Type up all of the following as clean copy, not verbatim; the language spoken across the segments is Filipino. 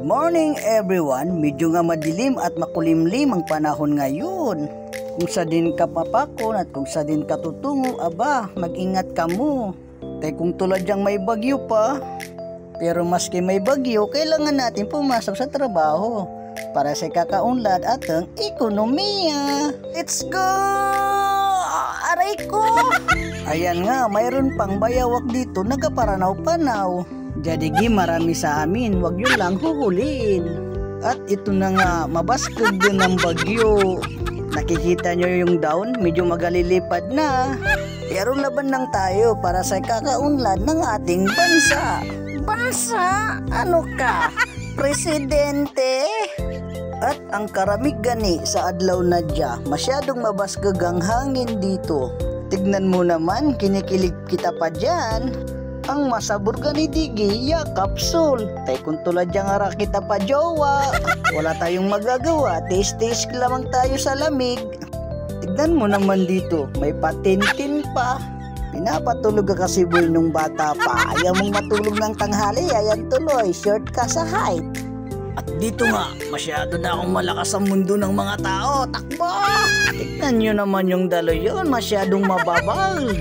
Good morning everyone. Medyo nga madilim at makulimlim ang panahon ngayon. Kung sa din ka papakon at kung sa din ka tutungo, aba, mag-ingat ka mo. Kaya kung tulad yang may bagyo pa, pero maski may bagyo, kailangan natin pumasok sa trabaho para sa kakaunlad at ang ekonomiya. Let's go! Aray ko! Ayan nga, mayroon pang bayawak dito, nagaparanaw-panaw. Jadi marami sa amin, wag yun lang huhuliin. At ito na nga, mabaskog din ng bagyo. Nakikita nyo yung down, medyo magalilipad na. Pero laban lang tayo para sa kakaunlad ng ating bansa. Bansa? Ano ka? Presidente? At ang karamig gani sa adlaw na dya, masyadong mabaskog ang hangin dito. Tignan mo naman, kinikilig kita pa dyan. Ang masabor gani digi, yakapsul. Tay kung tulad yang ara kita pa jowa. Wala tayong magagawa, taste lamang tayo sa lamig. Tignan mo naman dito, may patintin pa. Pinapatulog ka kasi boy nung bata pa. Ayaw mong matulog ng tanghali, ayan tuloy, short ka sa height. At dito nga, masyado na akong malakas sa mundo ng mga tao. Takbo! Tignan nyo naman yung dalo yun, masyadong mababal.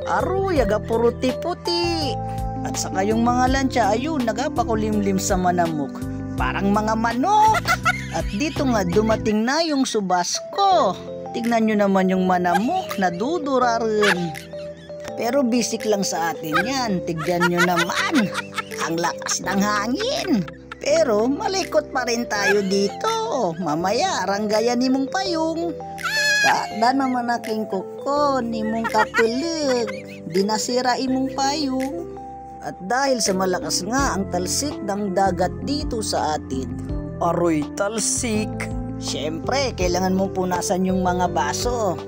Aroy, aga puruti-puti. At saka yung mga lansya, ayun, nagapakulimlim sa manamok. Parang mga manok. At dito nga, dumating na yung subasko. Tignan nyo naman yung manamok, nadudura rin. Pero basic lang sa atin yan. Tignan nyo naman, ang lakas ng hangin. Pero malikot pa rin tayo dito. Mamaya, ranggayan ni mong payong. Kada naman aking kuko, ni mong kapilig, dinasira imong payong. At dahil sa malakas nga ang talsik ng dagat dito sa atin. Aroy, talsik! Siyempre, kailangan mong punasan yung mga baso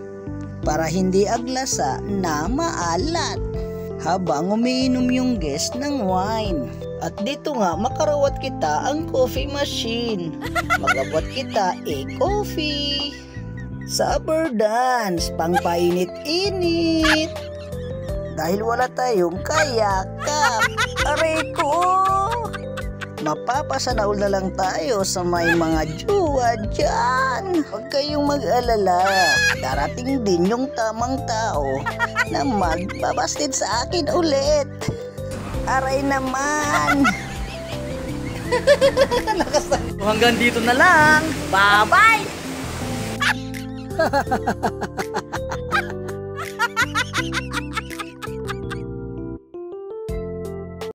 para hindi aglasa na maalat habang umiinom yung guest ng wine. At dito nga, makarawat kita ang coffee machine. Magabot kita coffee. Summer dance, pang painit-init. Dahil wala tayong kayakap. Aray ko! Mapapasanaul na lang tayo sa may mga jowa dyan. Huwag kayong mag-alala. Darating din yung tamang tao na magbabastid sa akin ulit. Aray naman! Hanggang dito na lang. Bye-bye!